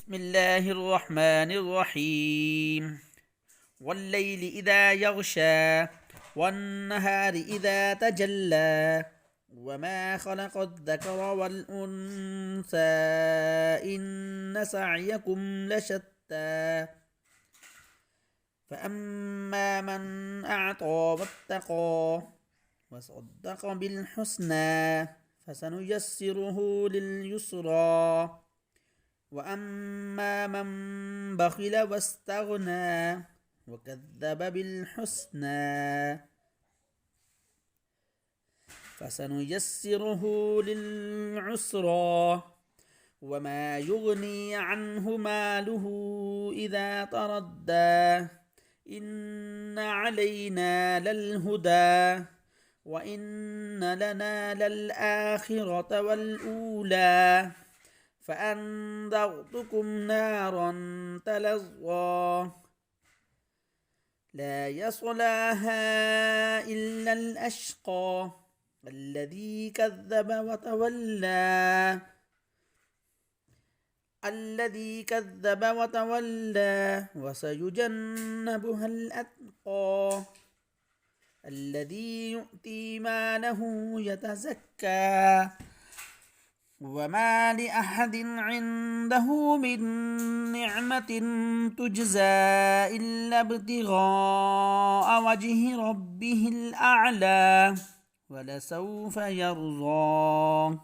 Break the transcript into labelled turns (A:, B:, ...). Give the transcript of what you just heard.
A: بسم الله الرحمن الرحيم والليل إذا يغشى والنهار إذا تجلى وما خلق الذكر والأنثى إن سعيكم لشتى فأما من أعطى واتقى وصدق بالحسنى فسنيسره لليسرى وأما من بخل واستغنى وكذب بالحسنى فسنيسره للعسرى وما يغني عنه ماله إذا تردى إن علينا للهدى وإن لنا للآخرة والأولى فأنذرتكم نارا تلظى لا يصلاها إلا الأشقى الذي كذب وتولى وسيجنبها الأتقى الذي يؤتي ماله يتزكى وما لأحد عنده من نعمة تجزى إلا ابتغاء وجه ربه الأعلى ولسوف يرضى